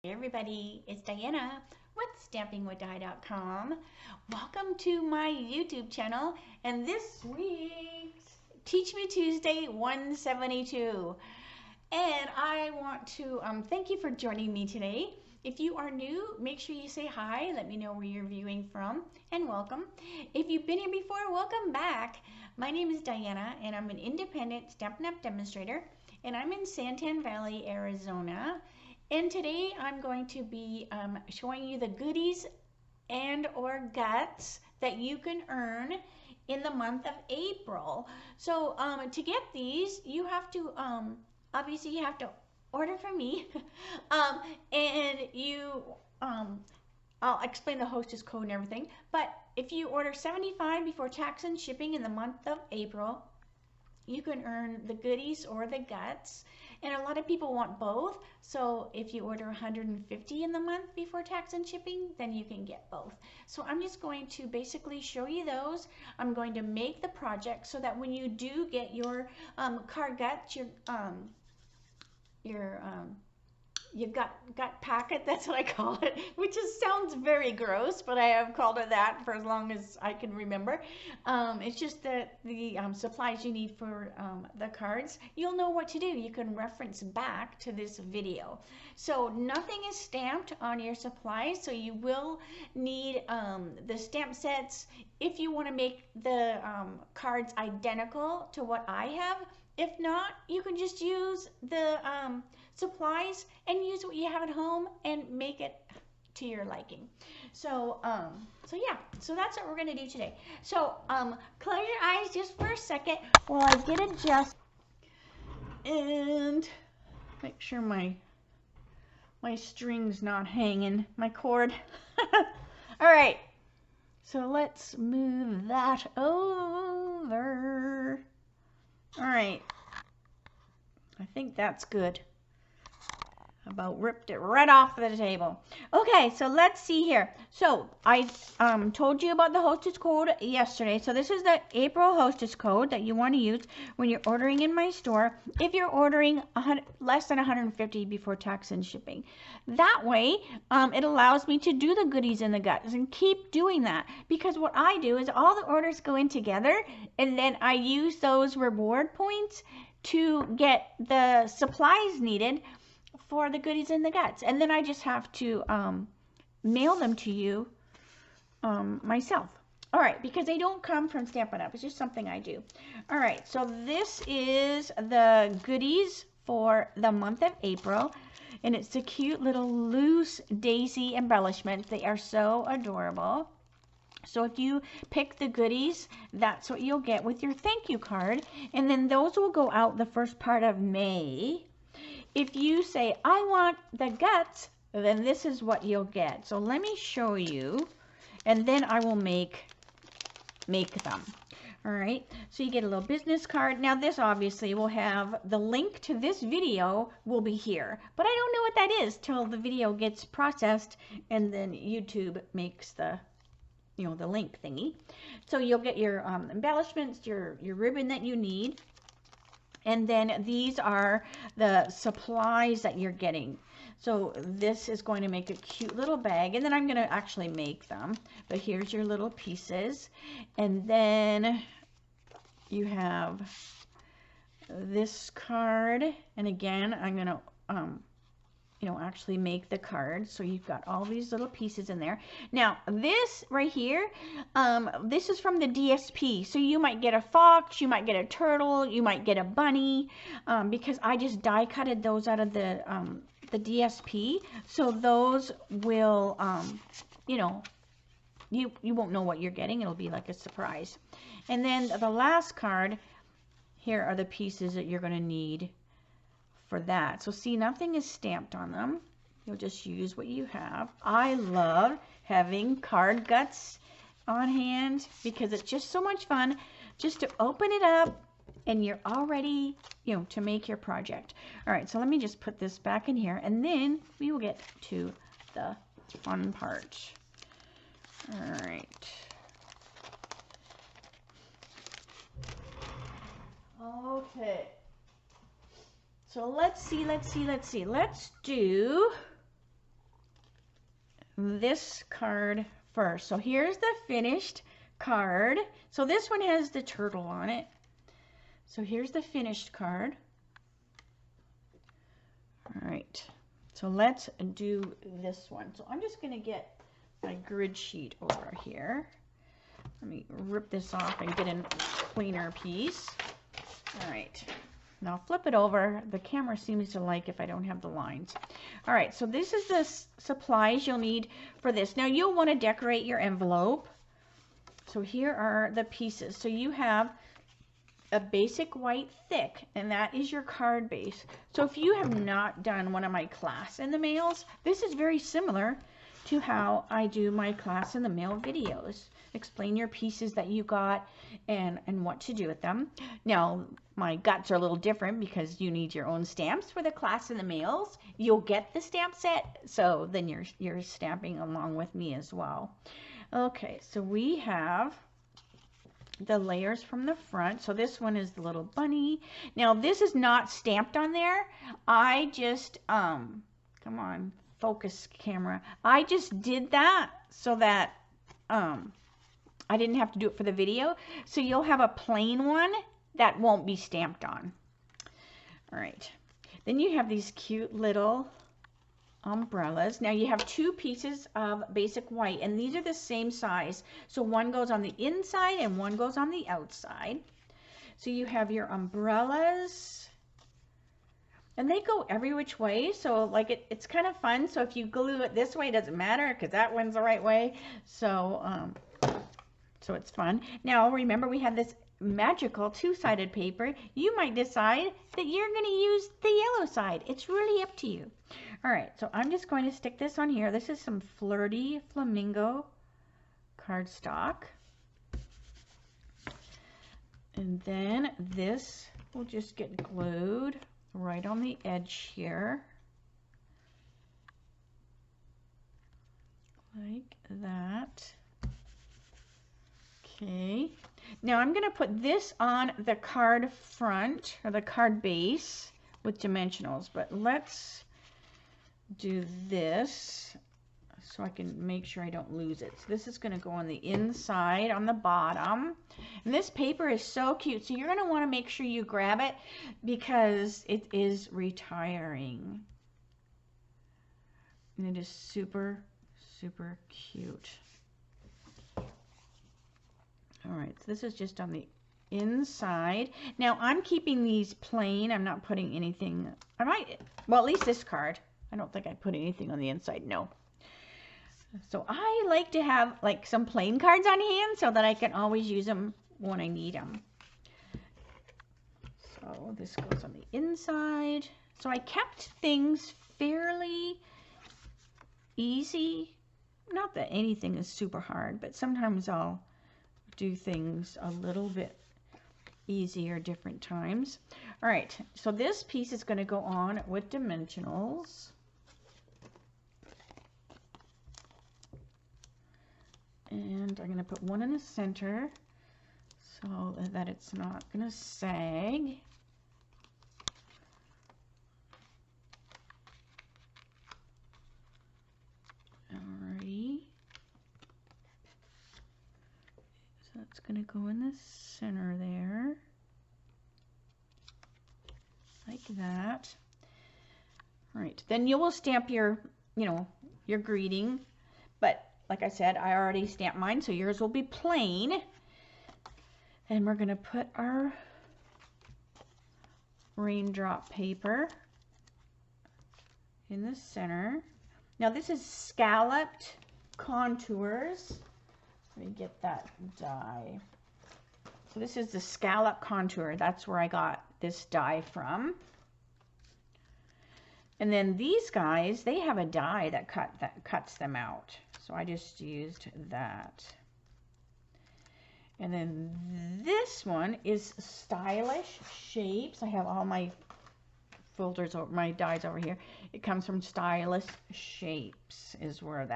Hey everybody, it's Diana with stampingwithdie.com. Welcome to my YouTube channel and this week's Teach Me Tuesday 172. And I want to thank you for joining me today. If you are new, make sure you say hi, let me know where you're viewing from, and welcome. If you've been here before, welcome back. My name is Diana and I'm an independent Stampin' Up! Demonstrator and I'm in Santan Valley, Arizona. And today I'm going to be showing you the goodies and or guts that you can earn in the month of April. So to get these, you have to, obviously you have to order from me. And you, I'll explain the hostess code and everything. But if you order 75 before tax and shipping in the month of April, you can earn the goodies or the guts. And a lot of people want both. So if you order 150 in the month before tax and shipping, then you can get both. So I'm just going to basically show you those. I'm going to make the project so that when you do get your card guts, your gut packet, that's what I call it, which sounds very gross, but I have called it that for as long as I can remember. It's just that the supplies you need for the cards, you'll know what to do. You can reference back to this video. So nothing is stamped on your supplies, so you will need the stamp sets if you want to make the cards identical to what I have. If not, you can just use the supplies and use what you have at home and make it to your liking. So yeah, so that's what we're gonna do today. So close your eyes just for a second while I get adjusted and make sure my string's not hanging, my cord. All right, so let's move that over. All right, I think that's good. About ripped it right off the table. Okay, so let's see here. So I told you about the hostess code yesterday. So this is the April hostess code that you want to use when you're ordering in my store. If you're ordering less than 150 before tax and shipping, that way it allows me to do the goodies and the guts and keep doing that, because what I do is all the orders go in together and then I use those reward points to get the supplies needed for the goodies and the guts, and then I just have to mail them to you myself. All right, because they don't come from Stampin' Up. It's just something I do. All right, so this is the goodies for the month of April, and it's the cute little loose daisy embellishments. They are so adorable. So if you pick the goodies, that's what you'll get with your thank you card, and then those will go out the first part of May. If you say, I want the guts, then this is what you'll get. So let me show you, and then I will make them. All right, so you get a little business card. Now this obviously will have the link to this video will be here, but I don't know what that is till the video gets processed and then YouTube makes the, you know, the link thingy. So you'll get your embellishments, your ribbon that you need. And then these are the supplies that you're getting. So this is going to make a cute little bag, and then I'm going to actually make them. But here's your little pieces. And then you have this card. And again, I'm going to, you know, actually make the card. So you've got all these little pieces in there. Now this right here, this is from the DSP. So you might get a fox, you might get a turtle, you might get a bunny, because I just die cutted those out of the DSP. So those will, you know, you won't know what you're getting. It'll be like a surprise. And then the last card, here are the pieces that you're going to need for that. So see, nothing is stamped on them. You'll just use what you have. I love having card guts on hand because it's just so much fun just to open it up and you're all ready, you know, to make your project. All right, so let me just put this back in here and then we will get to the fun part. All right. Okay. So let's see. Let's do this card first. So here's the finished card. So this one has the turtle on it. So here's the finished card. All right, so let's do this one. So I'm just going to get my grid sheet over here. Let me rip this off and get a cleaner piece. All right, now flip it over. The camera seems to like if I don't have the lines. All right, so this is the supplies you'll need for this. Now you'll want to decorate your envelope. So here are the pieces. So you have a basic white thick, and that is your card base. So if you have not done one of my class in the mails, this is very similar to how I do my class in the mail videos. Explain your pieces that you got and what to do with them. Now my guts are a little different because you need your own stamps for the class in the mails. You'll get the stamp set, so then you're stamping along with me as well. Okay, so we have the layers from the front. So this one is the little bunny. Now this is not stamped on there. I just come on, focus camera. I just did that so that I didn't have to do it for the video. So you'll have a plain one that won't be stamped on. All right, then you have these cute little umbrellas. Now you have two pieces of basic white, and these are the same size. So one goes on the inside and one goes on the outside. So you have your umbrellas, and they go every which way. So like it's kind of fun. So if you glue it this way, it doesn't matter because that one's the right way. So so it's fun. Now remember, we have this magical two-sided paper. You might decide that you're going to use the yellow side. It's really up to you. All right, so I'm just going to stick this on here. This is some Flirty Flamingo cardstock. And then this will just get glued right on the edge here. Like that. Okay. Now I'm going to put this on the card front, or the card base, with dimensionals, but let's do this so I can make sure I don't lose it. So this is going to go on the inside on the bottom, and this paper is so cute, so you're going to want to make sure you grab it because it is retiring, and it is super cute. All right, so this is just on the inside. Now I'm keeping these plain. I'm not putting anything. I might, well, at least this card. I don't think I put anything on the inside. No. So I like to have like some plain cards on hand so that I can always use them when I need them. So this goes on the inside. So I kept things fairly easy. Not that anything is super hard, but sometimes I'll do things a little bit easier different times. All right, so this piece is going to go on with dimensionals. And I'm going to put one in the center so that it's not going to sag. Alrighty. So it's going to go in the center there. Like that. All right, then you will stamp your, your greeting, but like I said, I already stamped mine, so yours will be plain. And we're going to put our raindrop paper in the center. Now this is scalloped contours. Let me get that die. So this is the scallop contour. That's where I got this die from. And then these guys, they have a die that cuts them out. So I just used that. And then this one is Stylish Shapes. I have all my folders, my dies over here. It comes from Stylish Shapes is where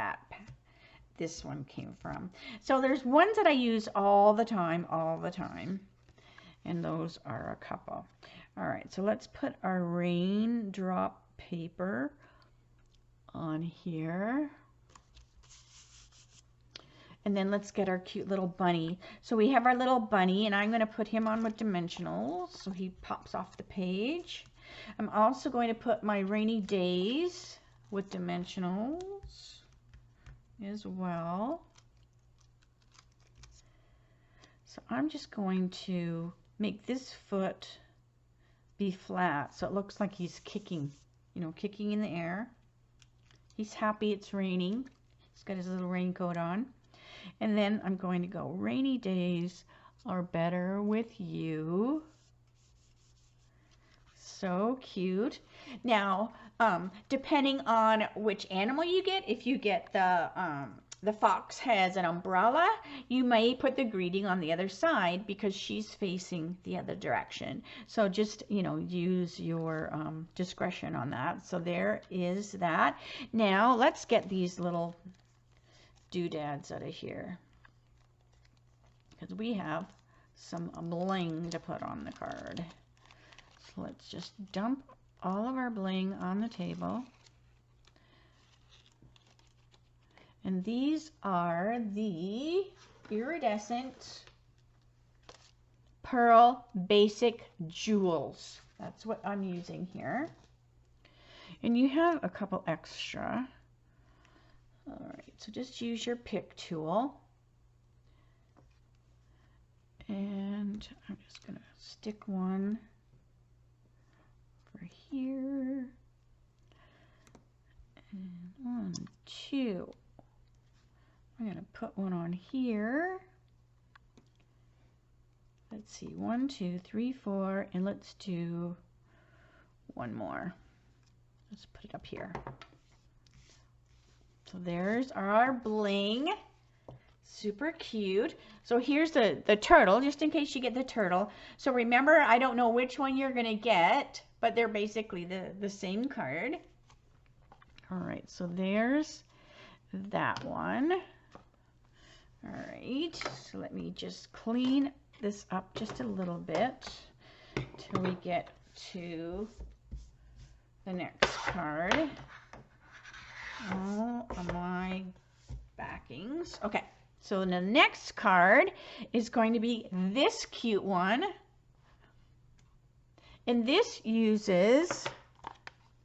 this one came from. So there's ones that I use all the time. And those are a couple. All right, so let's put our raindrop paper on here. And then let's get our cute little bunny. So we have our little bunny, and I'm going to put him on with dimensionals so he pops off the page. I'm also going to put my rainy days with dimensionals as well. So I'm just going to make this foot be flat so it looks like he's kicking, you know, kicking in the air. He's happy it's raining. He's got his little raincoat on. And then I'm going to go, rainy days are better with you. So cute. Now, depending on which animal you get, if you get the fox has an umbrella, you may put the greeting on the other side because she's facing the other direction. So just, you know, use your discretion on that. So there is that. Now let's get these little doodads out of here because we have some bling to put on the card. So let's just dump all of our bling on the table. And these are the iridescent pearl basic jewels. That's what I'm using here. And you have a couple extra. All right, so just use your pick tool. And I'm just going to stick one over here. And 1, 2. I'm going to put one on here. Let's see, 1, 2, 3, 4, and let's do one more. Let's put it up here. So there's our bling. Super cute. So here's the turtle, just in case you get the turtle. So remember, I don't know which one you're going to get, but they're basically the same card. All right, so there's that one. All right, so let me just clean this up just a little bit till we get to the next card. All of my backings. Okay, so the next card is going to be this cute one. And this uses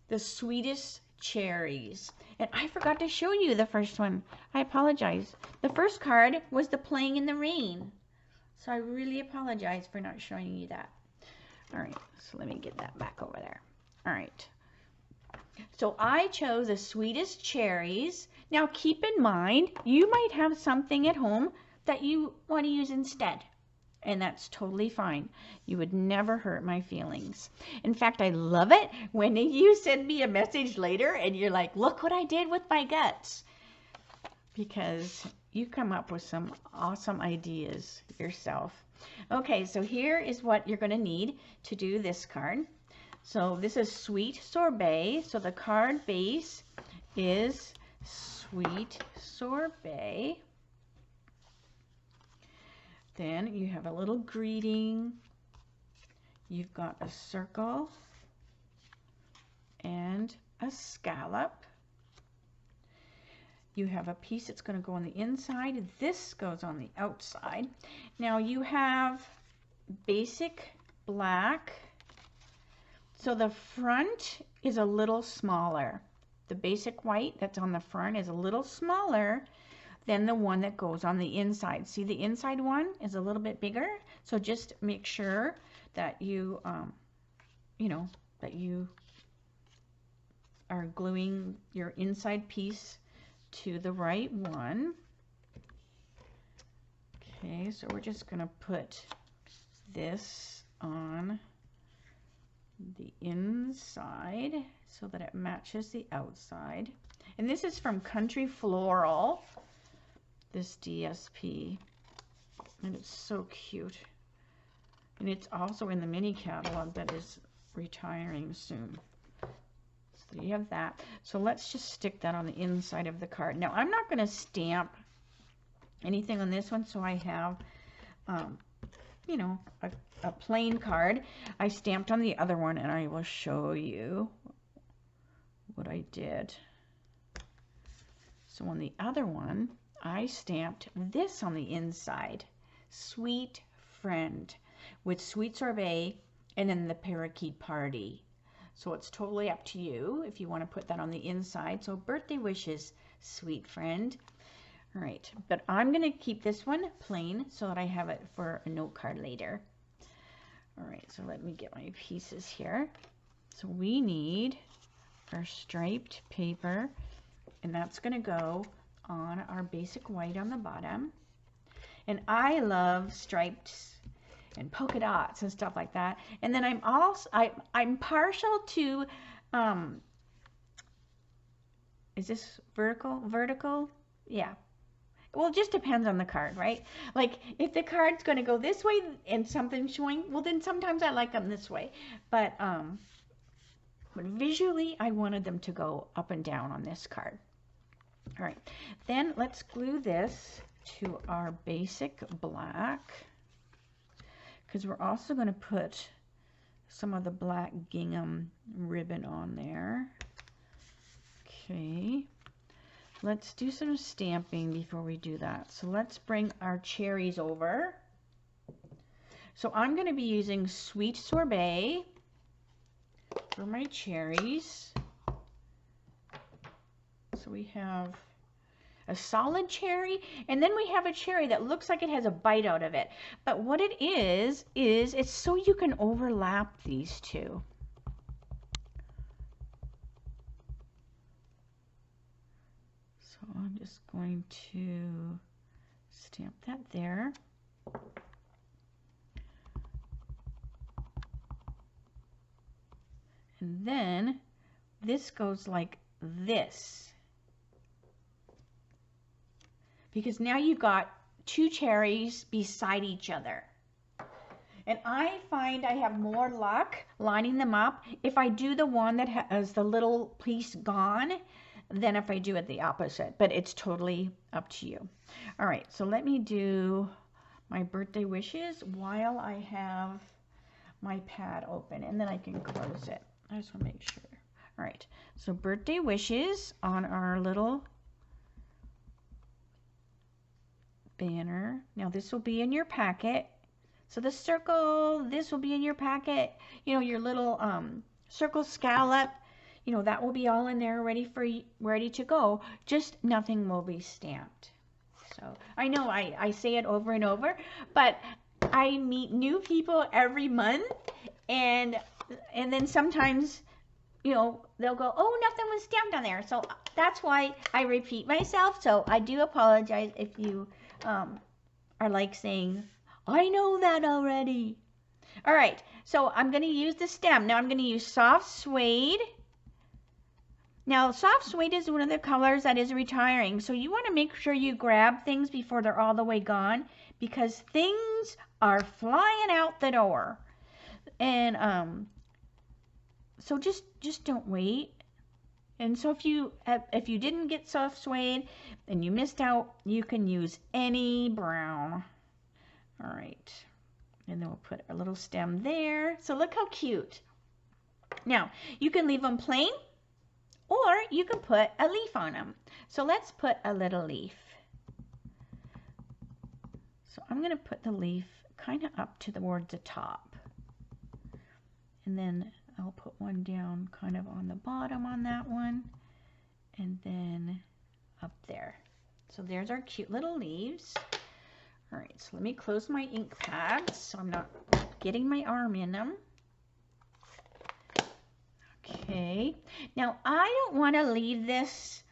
the sweetest cherries. And I forgot to show you the first one. I apologize. The first card was the playing in the rain. So I really apologize for not showing you that. All right, so let me get that back over there. All right. So I chose the sweetest cherries. Now keep in mind, you might have something at home that you want to use instead. And that's totally fine. You would never hurt my feelings. In fact, I love it when you send me a message later and you're like, look what I did with my guts. Because you come up with some awesome ideas yourself. Okay, so here is what you're going to need to do this card. So this is Sweet Sorbet. So the card base is Sweet Sorbet. Then you have a little greeting. You've got a circle and a scallop. You have a piece that's going to go on the inside. This goes on the outside. Now you have basic black. So the front is a little smaller. The basic white that's on the front is a little smaller than the one that goes on the inside. See, the inside one is a little bit bigger. So just make sure that you, that you are gluing your inside piece to the right one. Okay, so we're just going to put this on the inside so that it matches the outside. And this is from Country Floral, this DSP, and it's so cute. And it's also in the mini catalog that is retiring soon. So you have that. So let's just stick that on the inside of the card. Now I'm not going to stamp anything on this one, so I have a plain card. I stamped on the other one, and I will show you what I did. So on the other one, I stamped this on the inside. Sweet Friend with Sweet Sorbet and then the Parakeet Party. So it's totally up to you if you want to put that on the inside. So birthday wishes, Sweet Friend. All right, but I'm going to keep this one plain so that I have it for a note card later. All right, so let me get my pieces here. So we need our striped paper, and that's going to go on our basic white on the bottom. And I love stripes and polka dots and stuff like that. And then I'm partial to, is this vertical? Yeah. Well, it just depends on the card, right? Like if the card's going to go this way and something's showing, well then sometimes I like them this way. But visually I wanted them to go up and down on this card. All right, then let's glue this to our basic black, because we're also going to put some of the black gingham ribbon on there. Okay, let's do some stamping before we do that. So let's bring our cherries over. So I'm going to be using Sweet Sorbet for my cherries. So we have a solid cherry, and then we have a cherry that looks like it has a bite out of it. But what it is it's so you can overlap these two. So I'm just going to stamp that there. And then this goes like this. Because now you've got two cherries beside each other. And I find I have more luck lining them up if I do the one that has the little piece gone than if I do it the opposite. But it's totally up to you. All right, so let me do my birthday wishes while I have my pad open, and then I can close it. I just want to make sure. All right, so birthday wishes on our little banner. Now this will be in your packet. So the circle, this will be in your packet. You know, your little circle scallop, you know, that will be all in there ready to go. Just nothing will be stamped. So I know I say it over and over, but I meet new people every month, and then sometimes, you know, they'll go, oh, nothing was stamped on there. So that's why I repeat myself. So I do apologize if you are like saying, I know that already. All right, so I'm going to use the stem. Now I'm going to use soft suede. Now soft suede is one of the colors that is retiring. So you want to make sure you grab things before they're all the way gone, because things are flying out the door. And so just don't wait. And so if you didn't get soft suede and you missed out, you can use any brown. All right, and then we'll put a little stem there. So look how cute. Now you can leave them plain, or you can put a leaf on them. So let's put a little leaf. So I'm going to put the leaf kind of up towards the top, and then I'll put one down kind of on the bottom on that one, and then up there. So there's our cute little leaves. All right, so let me close my ink pads so I'm not getting my arm in them. Okay, now I don't want to leave this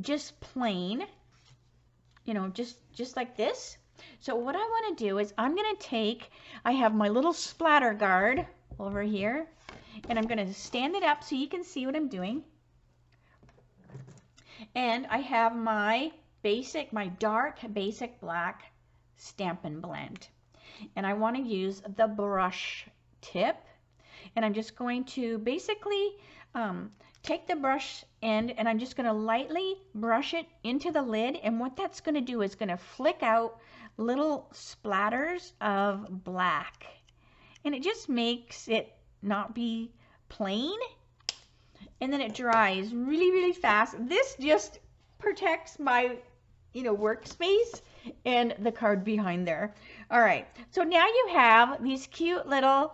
just plain, you know, just like this. So what I want to do is I'm going to take, I have my little splatter guard over here, and I'm going to stand it up so you can see what I'm doing. And I have my basic, my dark basic black Stampin' blend. And I want to use the brush tip. And I'm just going to basically take the brush end, and I'm just going to lightly brush it into the lid. And what that's going to do is going to flick out little splatters of black. And it just makes it not be plain, and then it dries really, really fast. This just protects my workspace and the card behind there. All right, so now you have these cute little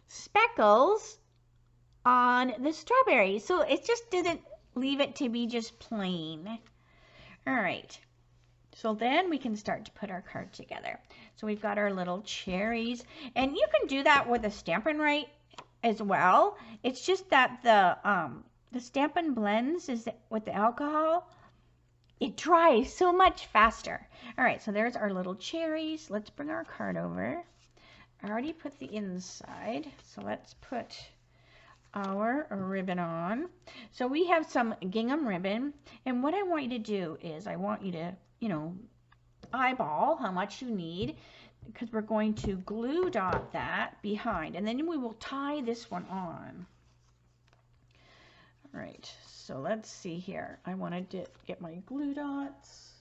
speckles on the strawberry. So it just didn't leave it to be just plain. All right, so then we can start to put our card together. So we've got our little cherries, and you can do that with a Stampin' Right as well. It's just that the Stampin' blends is with the alcohol. It dries so much faster. All right, so there's our little cherries. Let's bring our card over. I already put the inside, so let's put our ribbon on. So we have some gingham ribbon, and what I want you to do is I want you to, eyeball how much you need, because we're going to glue dot that behind, and then we will tie this one on. All right, so let's see here. I wanted to get my glue dots.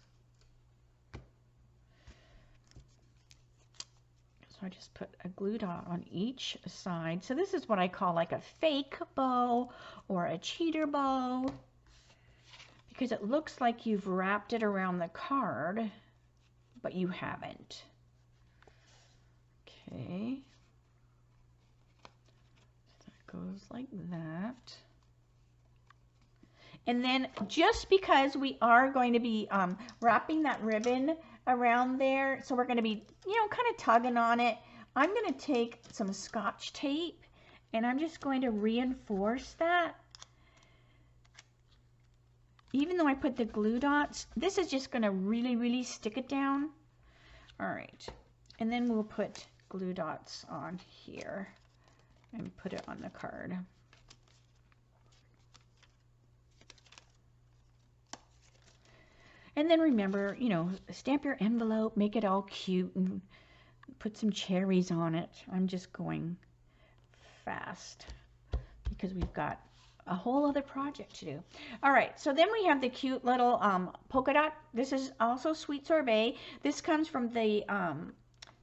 So I just put a glue dot on each side. So this is what I call like a fake bow or a cheater bow, because it looks like you've wrapped it around the card, but you haven't. Okay. So that goes like that. And then just because we are going to be wrapping that ribbon around there, so we're going to be, kind of tugging on it, I'm going to take some Scotch tape and I'm just going to reinforce that. Even though I put the glue dots, this is just going to really, really stick it down. All right. And then we'll put glue dots on here and put it on the card. And then remember, stamp your envelope, make it all cute, and put some cherries on it. I'm just going fast because we've got a whole other project to do. All right, so then we have the cute little polka dot. This is also Sweet Sorbet. This comes from the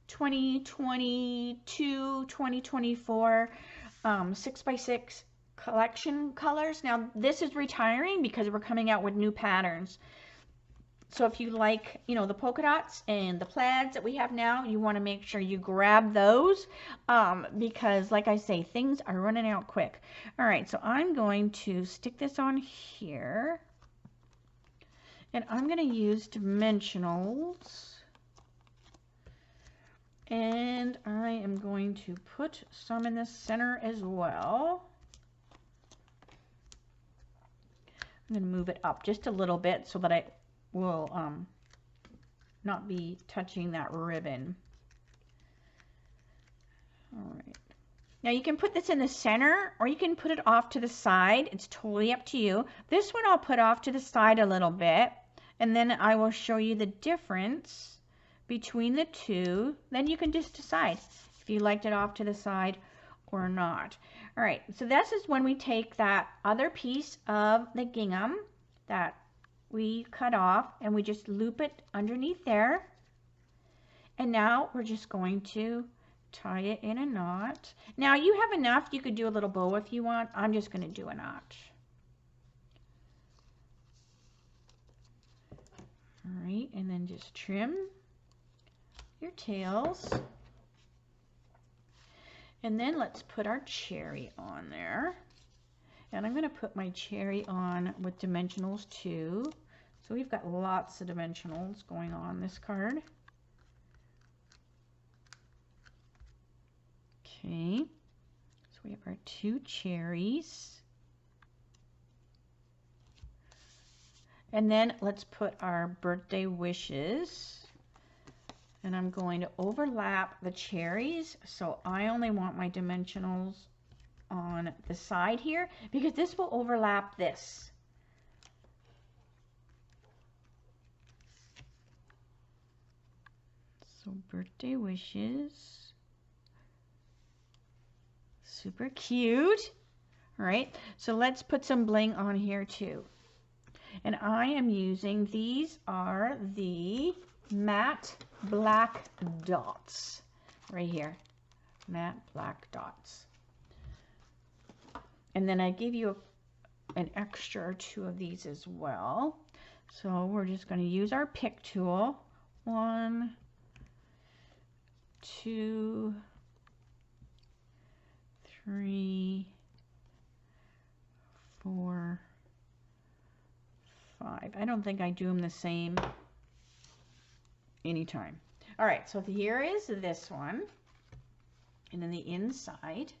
2022-2024 6x6 collection colors. Now, this is retiring because we're coming out with new patterns. So if you like, the polka dots and the plaids that we have now, you want to make sure you grab those because, like I say, things are running out quick. All right, so I'm going to stick this on here, and I'm going to use dimensionals, and I am going to put some in the center as well. I'm going to move it up just a little bit so that I will not be touching that ribbon. All right. Now you can put this in the center or you can put it off to the side. It's totally up to you. This one I'll put off to the side a little bit, and then I will show you the difference between the two. Then you can just decide if you liked it off to the side or not. All right, so this is when we take that other piece of the gingham that we cut off and we just loop it underneath there, and now we're just going to tie it in a knot. Now you have enough, you could do a little bow if you want. I'm just going to do a knot. All right, and then just trim your tails, and then let's put our cherry on there. And I'm going to put my cherry on with dimensionals too. So we've got lots of dimensionals going on this card. Okay, so we have our two cherries. And then let's put our birthday wishes. And I'm going to overlap the cherries. So I only want my dimensionals on the side here because this will overlap this. So birthday wishes, super cute. All right, so let's put some bling on here too. And I am using, these are the matte black dots right here, matte black dots. And then I give you an extra or two of these as well. So we're just going to use our pick tool. 1, 2, 3, 4, 5. I don't think I do them the same anytime. All right, so here is this one, and then the inside.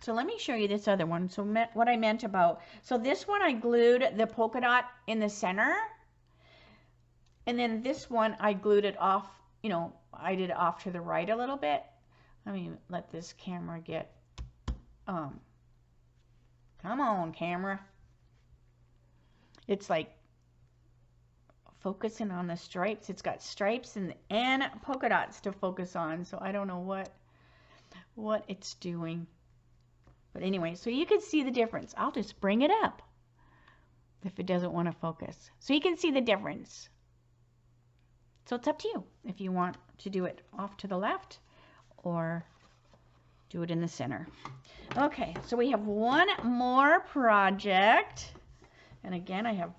So let me show you this other one. So what I meant about, so this one I glued the polka dot in the center, and then this one I glued it off, you know, I did it off to the right a little bit. Let me let this camera get, come on camera. It's like focusing on the stripes. It's got stripes and polka dots to focus on, so I don't know what it's doing. But anyway, so you can see the difference. I'll just bring it up if it doesn't want to focus. So you can see the difference. So it's up to you if you want to do it off to the left or do it in the center. Okay, so we have one more project. And again, I have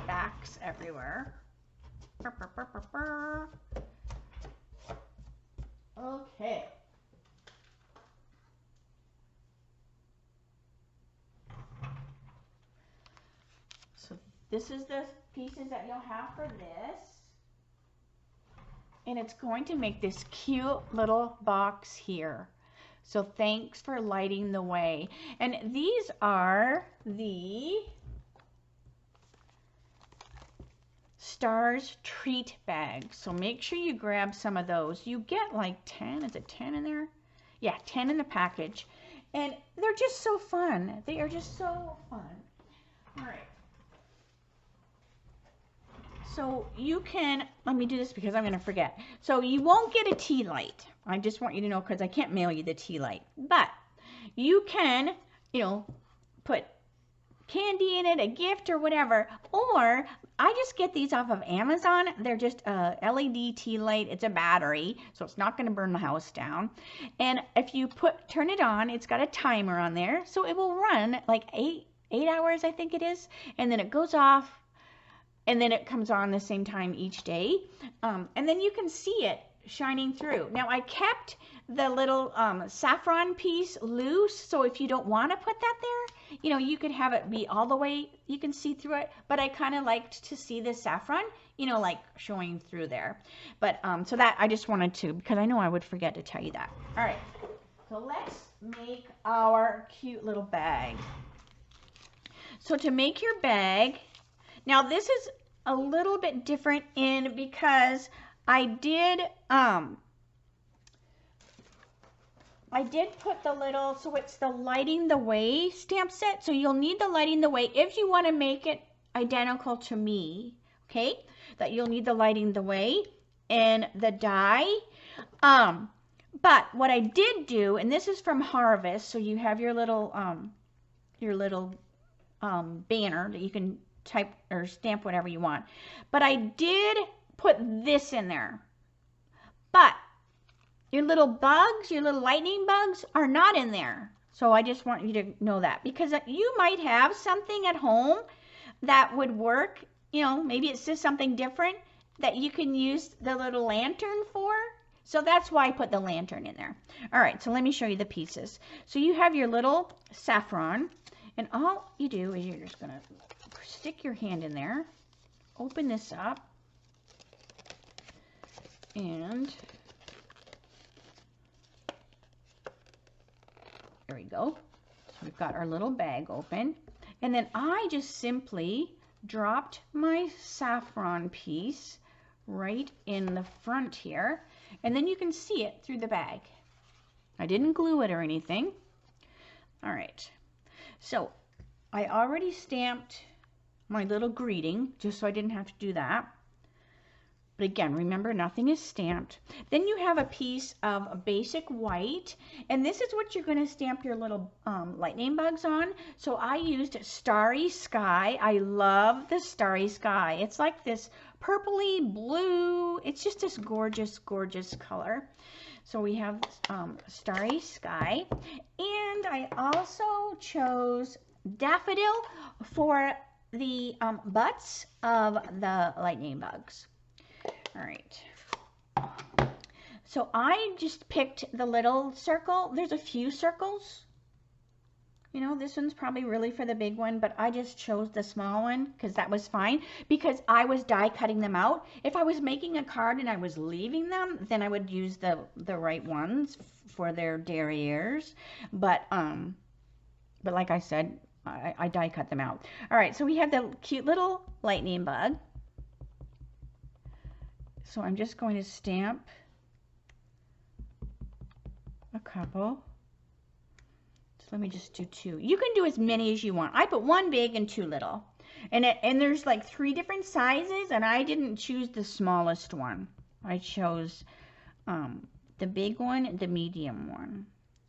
backs everywhere. Okay. So this is the pieces that you'll have for this. And it's going to make this cute little box here. So thanks for lighting the way. And these are the Stars treat bags. So make sure you grab some of those. You get like 10, is it 10 in there? Yeah, 10 in the package. And they're just so fun. They are just so fun. All right. So you can, let me do this because I'm going to forget. So you won't get a tea light. I just want you to know because I can't mail you the tea light. But you can, you know, put candy in it, a gift or whatever. Or I just get these off of Amazon. They're just a LED tea light. It's a battery, so it's not going to burn the house down. And if you turn it on, it's got a timer on there. So it will run like 8 hours, I think it is. And then it goes off. And then it comes on the same time each day. And then you can see it shining through. Now I kept the little saffron piece loose. So if you don't want to put that there, you know, you could have it be all the way, you can see through it. But I kind of liked to see the saffron, you know, like showing through there. But so that I just wanted to, because I know I would forget to tell you that. All right, so let's make our cute little bag. So to make your bag, now this is a little bit different because I did put the little, so it's the lighting the way stamp set. So you'll need the lighting the way if you want to make it identical to me, okay? That you'll need the lighting the way and the die. But what I did do, and this is from Harvest, so you have your little banner that you can type or stamp whatever you want. But I did put this in there. But your little bugs, your little lightning bugs are not in there. So I just want you to know that, because you might have something at home that would work. You know, maybe it's just something different that you can use the little lantern for. So that's why I put the lantern in there. All right, so let me show you the pieces. So you have your little saffron, and all you do is you're just going to stick your hand in there, open this up, and there we go. So we've got our little bag open, and then I just simply dropped my saffron piece right in the front here, and then you can see it through the bag. I didn't glue it or anything. All right, so I already stamped my little greeting just so I didn't have to do that. But again, remember, nothing is stamped. Then you have a piece of basic white, and this is what you're going to stamp your little lightning bugs on. So I used Starry Sky. I love the Starry Sky. It's like this purpley blue. It's just this gorgeous, gorgeous color. So we have Starry Sky, and I also chose Daffodil for the butts of the lightning bugs. All right. So I just picked the little circle. There's a few circles. You know, this one's probably really for the big one, but I just chose the small one because that was fine, because I was die cutting them out. If I was making a card and I was leaving them, then I would use the right ones for their derrieres. But like I said, I die cut them out. All right, so we have the cute little lightning bug. So I'm just going to stamp a couple. Let me just do 2. You can do as many as you want. I put 1 big and 2 little. And there's like 3 different sizes, and I didn't choose the smallest one. I chose the big one and the medium one.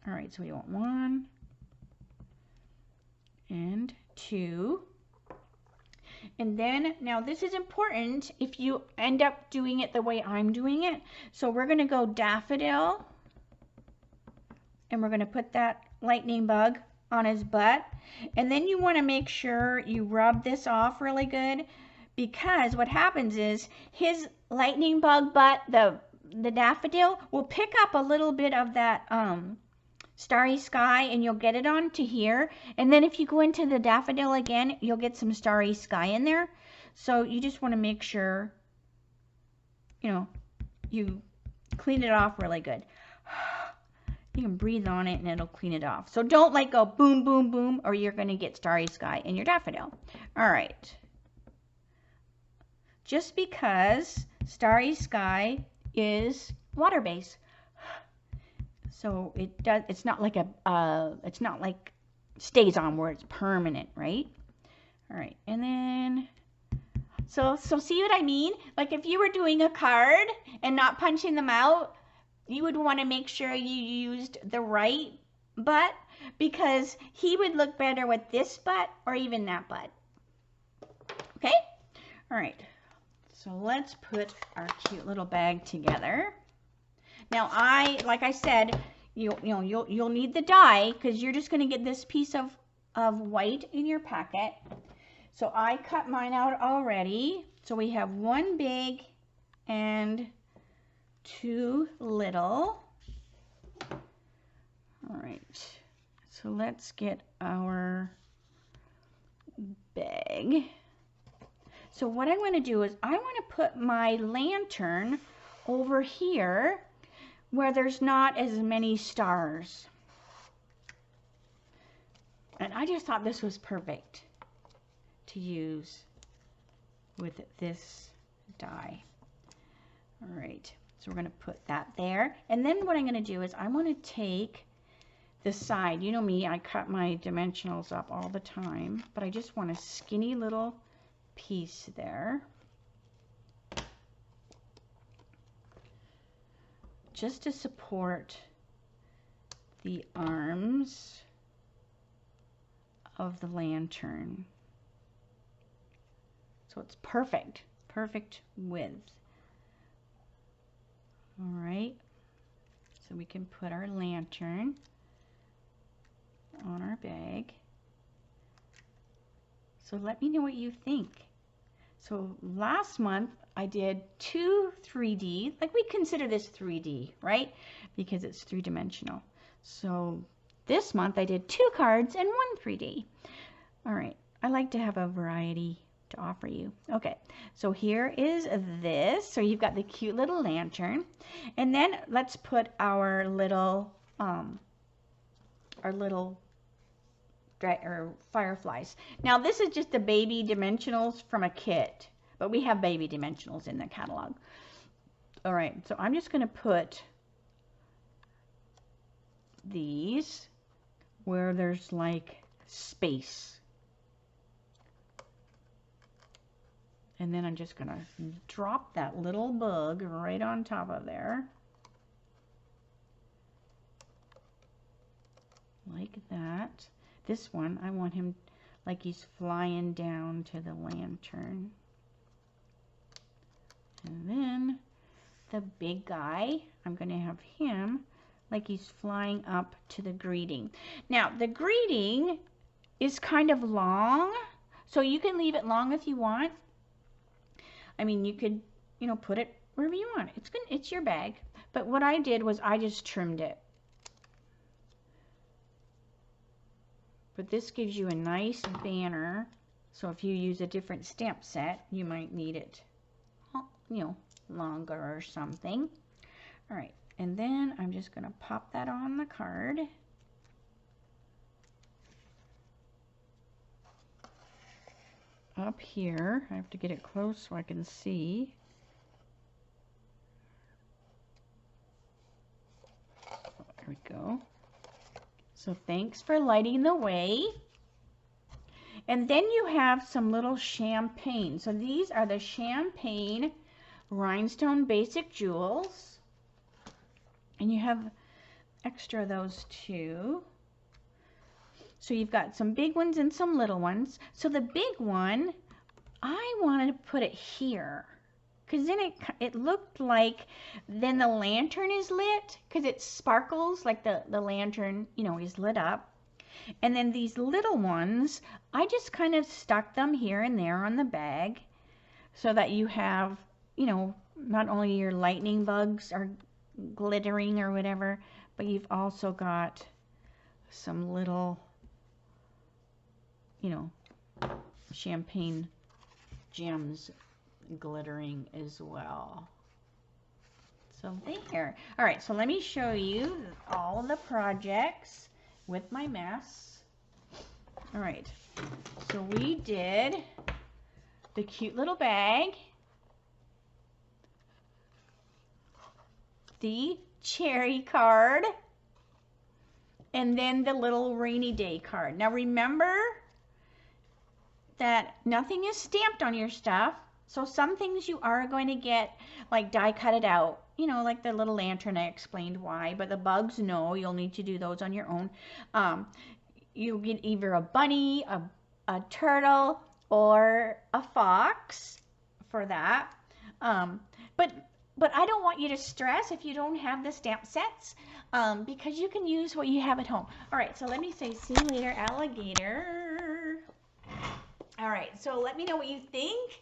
All right, so we want 1 and 2. And then, now this is important if you end up doing it the way I'm doing it. So we're going to go daffodil, and we're going to put that lightning bug on his butt. And then you want to make sure you rub this off really good, because what happens is his lightning bug butt, the daffodil, will pick up a little bit of that starry sky, and you'll get it on to here. And then if you go into the daffodil again, you'll get some starry sky in there. So you just want to make sure, you know, you clean it off really good. You can breathe on it and it'll clean it off. So don't like go boom, boom, boom, or you're going to get starry sky in your daffodil. All right. Just because starry sky is water based. So it's not like it's not like stays on where it's permanent, right? All right. And then, so see what I mean? Like if you were doing a card and not punching them out, you would want to make sure you used the right butt, because he would look better with this butt or even that butt. Okay? All right. So let's put our cute little bag together. Now like I said, you'll need the die, because you're just going to get this piece of white in your packet. So I cut mine out already. So we have 1 big and 2 little. All right, so let's get our bag. So what I want to do is I want to put my lantern over here where there's not as many stars. And I just thought this was perfect to use with this die. All right. So we're going to put that there. And then what I'm going to do is I want to take the side. You know me, I cut my dimensionals up all the time, but I just want a skinny little piece there. Just to support the arms of the lantern. So it's perfect width. All right, so we can put our lantern on our bag. So let me know what you think. So last month I did 2 3D, like we consider this 3D, right? Because it's 3-dimensional. So this month I did 2 cards and 1 3D. All right, I like to have a variety to offer you. Okay, so here is this. So you've got the cute little lantern, and then let's put our little fireflies. Now this is just the baby dimensionals from a kit, but we have baby dimensionals in the catalog. All right, so I'm just going to put these where there's like space. And then I'm just going to drop that little bug right on top of there. Like that. This one, I want him like he's flying down to the lantern. And then the big guy, I'm going to have him like he's flying up to the greeting. Now, the greeting is kind of long, So you can leave it long if you want. I mean, you could, you know, put it wherever you want. It's good. It's your bag. But what I did was I just trimmed it. But this gives you a nice banner. So if you use a different stamp set, you might need it, you know, longer or something. All right, and then I'm just going to pop that on the card. Up here, I have to get it close so I can see. There we go. So thanks for lighting the way. And then you have some little champagne. So these are the champagne rhinestone basic jewels. And you have extra of those too. So you've got some big ones and some little ones. So the big one, I wanted to put it here. Because then it looked like then the lantern is lit. Because it sparkles like the lantern, you know, is lit up. And then these little ones, I just kind of stuck them here and there on the bag so that you have, you know, not only your lightning bugs are glittering or whatever, but you've also got some little, you know, champagne gems glittering as well. So there. All right, so let me show you all the projects with my mess. All right, so we did the cute little bag, the cherry card, and then the little rainy day card. Now remember that nothing is stamped on your stuff, so some things you are going to get like die cut it out. You know, like the little lantern, I explained why, but the bugs, no, you'll need to do those on your own. You get either a bunny, a turtle, or a fox for that. But I don't want you to stress if you don't have the stamp sets, because you can use what you have at home. All right, so let me say, see you later, alligator. All right, so let me know what you think.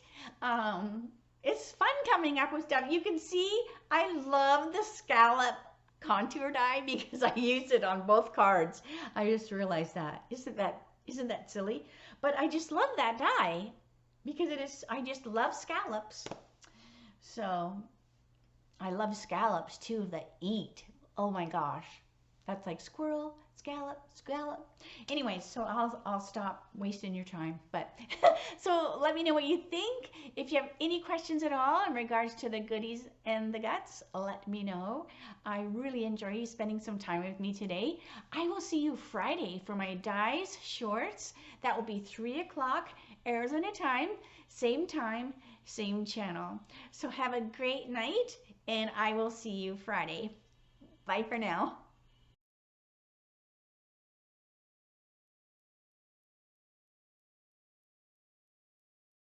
It's fun coming up with stuff. You can see I love the scallop contour die because I use it on both cards. I just realized that. Isn't that silly? But I just love that die because I just love scallops. So I love scallops too that eat. Oh my gosh. That's like squirrel, scallop, scallop. Anyway, so I'll stop wasting your time. But so let me know what you think. If you have any questions at all in regards to the goodies and the guts, let me know. I really enjoy you spending some time with me today. I will see you Friday for my dies shorts. That will be 3 o'clock Arizona time, same channel. So have a great night, and I will see you Friday. Bye for now.